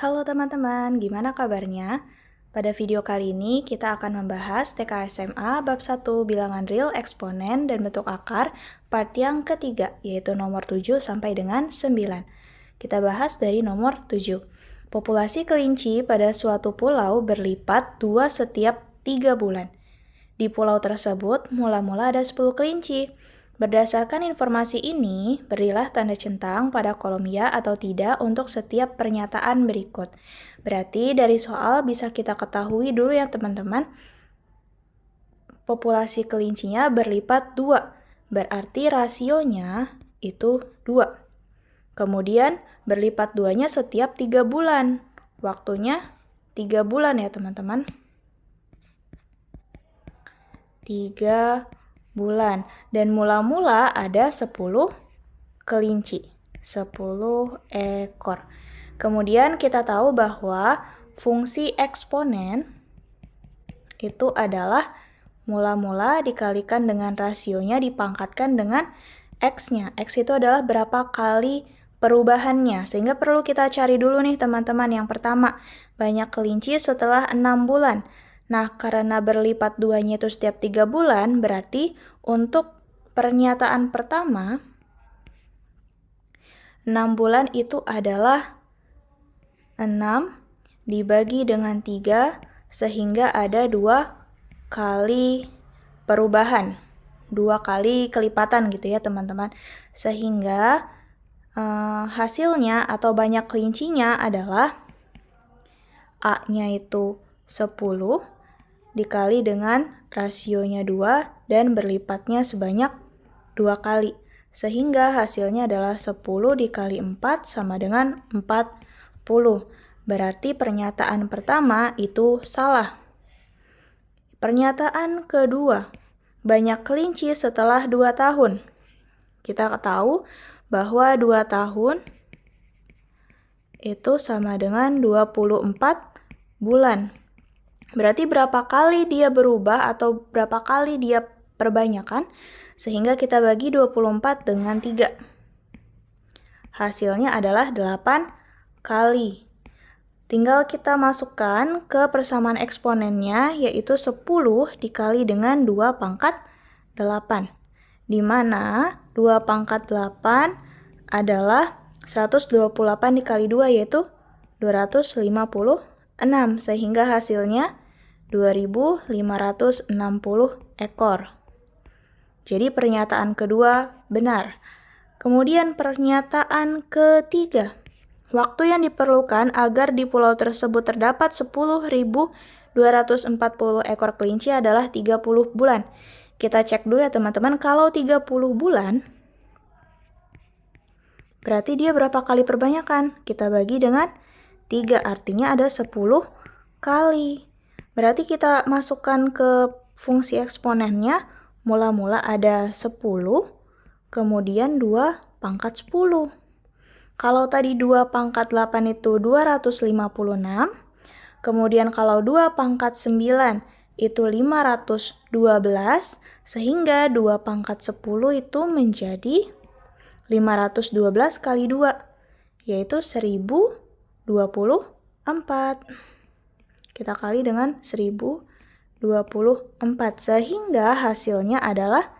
Halo teman-teman, gimana kabarnya? Pada video kali ini kita akan membahas TKSMA bab 1 bilangan real, eksponen, dan bentuk akar part yang ketiga, yaitu nomor 7 sampai dengan 9. Kita bahas dari nomor 7. Populasi kelinci pada suatu pulau berlipat 2 setiap 3 bulan. Di pulau tersebut mula-mula ada 10 kelinci. Berdasarkan informasi ini, berilah tanda centang pada kolom ya atau tidak untuk setiap pernyataan berikut. Berarti dari soal bisa kita ketahui dulu ya teman-teman, populasi kelincinya berlipat 2, berarti rasionya itu 2. Kemudian berlipat 2-nya setiap 3 bulan. Waktunya 3 bulan ya teman-teman. 3 bulan. Dan mula-mula ada 10 kelinci. 10 ekor. Kemudian kita tahu bahwa fungsi eksponen itu adalah mula-mula dikalikan dengan rasionya dipangkatkan dengan X-nya. X itu adalah berapa kali perubahannya. Sehingga perlu kita cari dulu nih teman-teman. Yang pertama, banyak kelinci setelah 6 bulan. Nah, karena berlipat 2-nya itu setiap 3 bulan, berarti untuk pernyataan pertama, 6 bulan itu adalah 6 dibagi dengan 3, sehingga ada 2 kali perubahan. 2 kali kelipatan gitu ya teman-teman. Sehingga hasilnya atau banyak kelincinya adalah A-nya itu 10 dikali dengan rasionya 2 dan berlipatnya sebanyak 2 kali. Sehingga hasilnya adalah 10 dikali 4 sama dengan 40. Berarti pernyataan pertama itu salah. Pernyataan kedua, banyak kelinci setelah 2 tahun. Kita tahu bahwa 2 tahun itu sama dengan 24 bulan. Berarti berapa kali dia berubah atau berapa kali dia perbanyakan, sehingga kita bagi 24 dengan 3. Hasilnya adalah 8 kali. Tinggal kita masukkan ke persamaan eksponennya, yaitu 10 dikali dengan 2 pangkat 8. Di mana 2 pangkat 8 adalah 128 dikali 2, yaitu 256. Sehingga hasilnya 2.560 ekor. Jadi pernyataan kedua benar. Kemudian pernyataan ketiga. Waktu yang diperlukan agar di pulau tersebut terdapat 10.240 ekor kelinci adalah 30 bulan. Kita cek dulu ya teman-teman, kalau 30 bulan, berarti dia berapa kali perbanyakan? Kita bagi dengan 3, artinya ada 10 kali. Berarti kita masukkan ke fungsi eksponennya, mula-mula ada 10, kemudian 2 pangkat 10. Kalau tadi 2 pangkat 8 itu 256, kemudian kalau 2 pangkat 9 itu 512, sehingga 2 pangkat 10 itu menjadi 512 kali 2, yaitu 1024. Kita kali dengan 1024, sehingga hasilnya adalah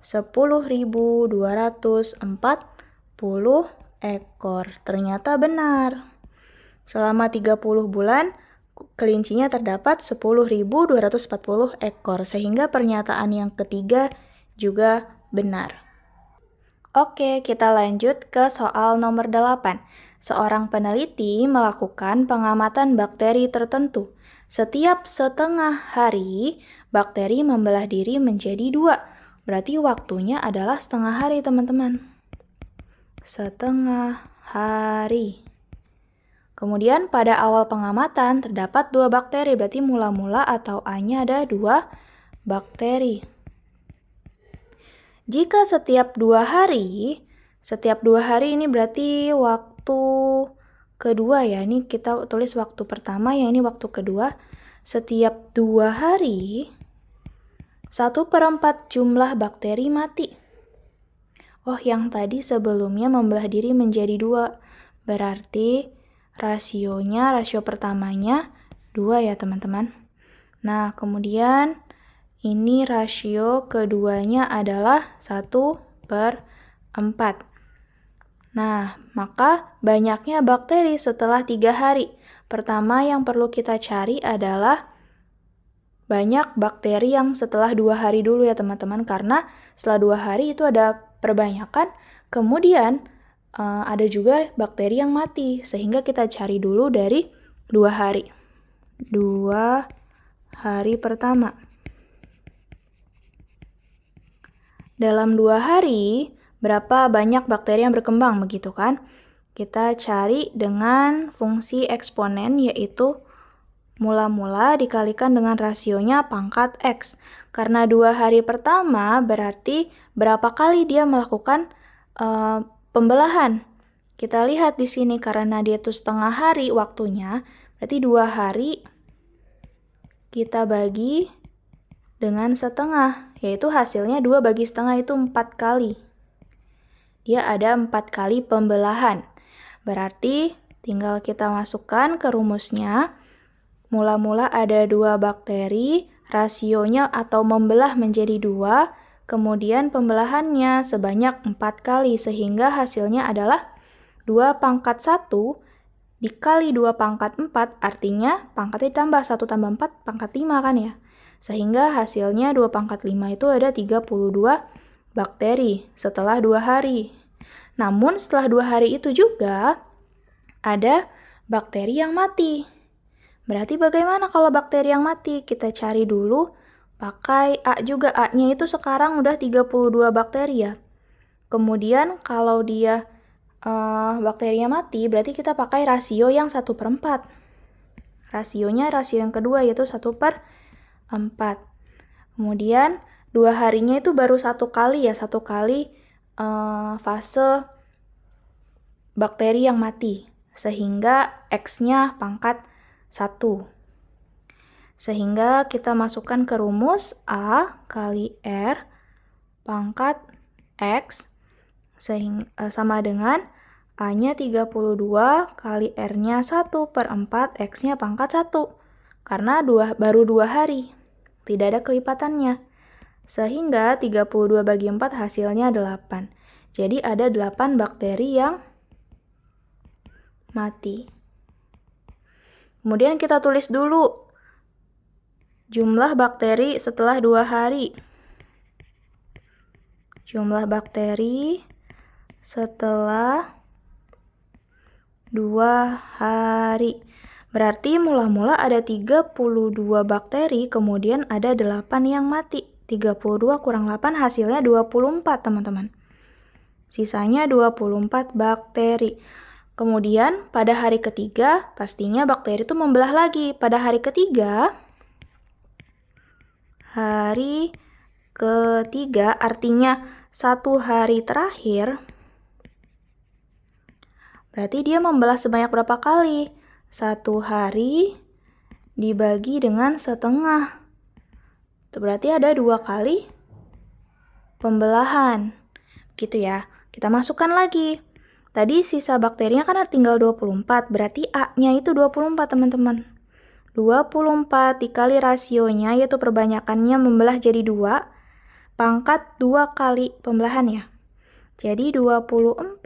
10.240 ekor. Ternyata benar. Selama 30 bulan, kelincinya terdapat 10.240 ekor, sehingga pernyataan yang ketiga juga benar. Oke, kita lanjut ke soal nomor 8. Seorang peneliti melakukan pengamatan bakteri tertentu. Setiap setengah hari, bakteri membelah diri menjadi 2. Berarti waktunya adalah setengah hari, teman-teman. Setengah hari. Kemudian pada awal pengamatan terdapat 2 bakteri, berarti mula-mula atau A-nya ada 2 bakteri. Jika setiap 2 hari ini berarti waktu kedua ya. Ini kita tulis waktu pertama, yang ini waktu kedua. Setiap 2 hari, 1/4 jumlah bakteri mati. Oh, yang tadi sebelumnya membelah diri menjadi 2. Berarti rasionya, rasio pertamanya 2 ya teman-teman. Nah, kemudian ini rasio keduanya adalah 1/4. Nah, maka banyaknya bakteri setelah 3 hari. Pertama yang perlu kita cari adalah banyak bakteri yang setelah 2 hari dulu ya teman-teman, karena setelah 2 hari itu ada perbanyakan, kemudian ada juga bakteri yang mati, sehingga kita cari dulu dari 2 hari. 2 hari pertama. Dalam 2 hari, berapa banyak bakteri yang berkembang, begitu kan? Kita cari dengan fungsi eksponen, yaitu mula-mula dikalikan dengan rasionya pangkat X. Karena 2 hari pertama berarti berapa kali dia melakukan pembelahan. Kita lihat di sini karena dia itu setengah hari waktunya, berarti 2 hari kita bagi dengan setengah, yaitu hasilnya 2 bagi setengah itu 4 kali. Dia ada 4 kali pembelahan. Berarti tinggal kita masukkan ke rumusnya. Mula-mula ada 2 bakteri, rasionya atau membelah menjadi 2, kemudian pembelahannya sebanyak 4 kali, sehingga hasilnya adalah 2 pangkat 1 dikali 2 pangkat 4, artinya pangkatnya ditambah 1 tambah 4 pangkat 5 kan ya. Sehingga hasilnya 2 pangkat 5 itu ada 32 bakteri setelah 2 hari. Namun setelah 2 hari itu juga ada bakteri yang mati. Berarti bagaimana kalau bakteri yang mati? Kita cari dulu pakai A juga. A-nya itu sekarang udah 32 bakteri ya. Kemudian kalau dia bakterinya mati, berarti kita pakai rasio yang 1/4. Rasionya rasio yang kedua yaitu 1/4. Kemudian 2 harinya itu baru 1 kali ya, 1 kali fase bakteri yang mati. Sehingga X-nya pangkat 1. Sehingga kita masukkan ke rumus A kali R pangkat X sama dengan A-nya 32 kali R-nya 1/4, X-nya pangkat 1. Karena baru 2 hari, tidak ada kelipatannya. Sehingga 32 bagi 4 hasilnya 8. Jadi ada 8 bakteri yang mati. Kemudian kita tulis dulu jumlah bakteri setelah 2 hari. Jumlah bakteri setelah 2 hari. Berarti mula-mula ada 32 bakteri, kemudian ada 8 yang mati. 32 kurang 8 hasilnya 24, teman-teman. Sisanya 24 bakteri. Kemudian pada hari ketiga, pastinya bakteri itu membelah lagi. Pada hari ketiga artinya 1 hari terakhir, berarti dia membelah sebanyak berapa kali? 1 hari dibagi dengan setengah. Itu berarti ada 2 kali pembelahan. Gitu ya. Kita masukkan lagi. Tadi sisa bakterinya kan tinggal 24, berarti A-nya itu 24, teman-teman. 24 dikali rasionya, yaitu perbanyakannya membelah jadi 2, pangkat 2 kali pembelahan ya. Jadi 24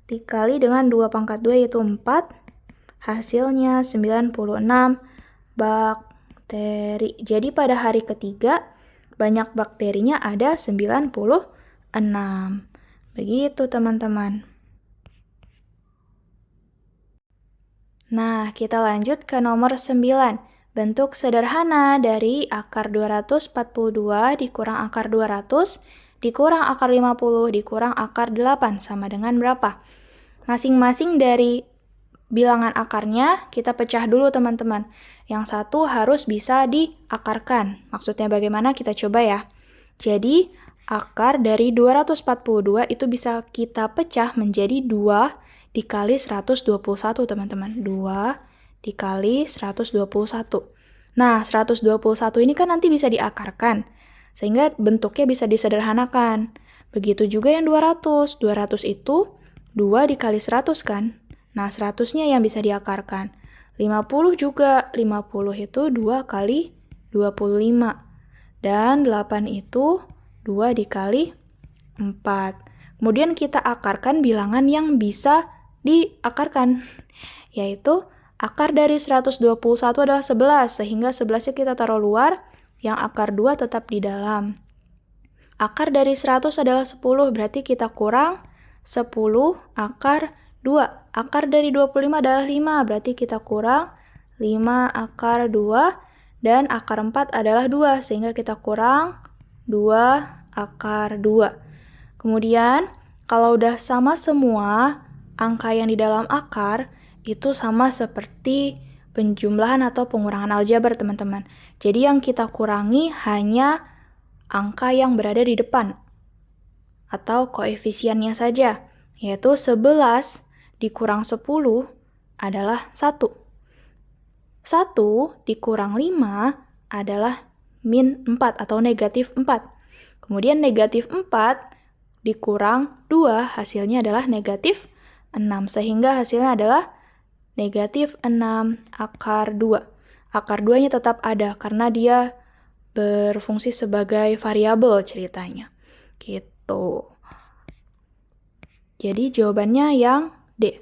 dikali dengan 2 pangkat 2 yaitu 4, hasilnya 96 bakteri. Jadi pada hari ketiga, banyak bakterinya ada 96. Begitu teman-teman. Nah, kita lanjut ke nomor 9. Bentuk sederhana dari akar 242 dikurang akar 200 dikurang akar 50 dikurang akar 8 sama dengan berapa? Masing-masing dari bilangan akarnya kita pecah dulu teman-teman. Yang satu harus bisa diakarkan. Maksudnya bagaimana? Kita coba ya. Jadi, akar dari 242 itu bisa kita pecah menjadi 2 dikali 121, teman-teman. 2 dikali 121. Nah, 121 ini kan nanti bisa diakarkan, sehingga bentuknya bisa disederhanakan. Begitu juga yang 200. 200 itu 2 dikali 100 kan? Nah, 100-nya yang bisa diakarkan. 50 juga. 50 itu 2 kali 25. Dan 8 itu 2 dikali 4. Kemudian kita akarkan bilangan yang bisa diakarkan, yaitu akar dari 121 adalah 11, sehingga 11-nya kita taruh luar, yang akar 2 tetap di dalam. Akar dari 100 adalah 10, berarti kita kurang 10 akar 2. Akar dari 25 adalah 5, berarti kita kurang 5 akar 2. Dan akar 4 adalah 2, sehingga kita kurang 2 akar 2. Kemudian, kalau udah sama semua angka yang di dalam akar, itu sama seperti penjumlahan atau pengurangan aljabar, teman-teman. Jadi yang kita kurangi hanya angka yang berada di depan, atau koefisiennya saja, yaitu 11 dikurang 10 adalah 1. 1 dikurang 5 adalah min 4 atau negatif 4. Kemudian negatif 4 dikurang 2 hasilnya adalah negatif 6. Sehingga hasilnya adalah negatif 6 akar 2. Akar 2-nya tetap ada karena dia berfungsi sebagai variabel ceritanya. Gitu. Jadi jawabannya yang D.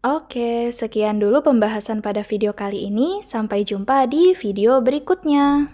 Oke, sekian dulu pembahasan pada video kali ini. Sampai jumpa di video berikutnya.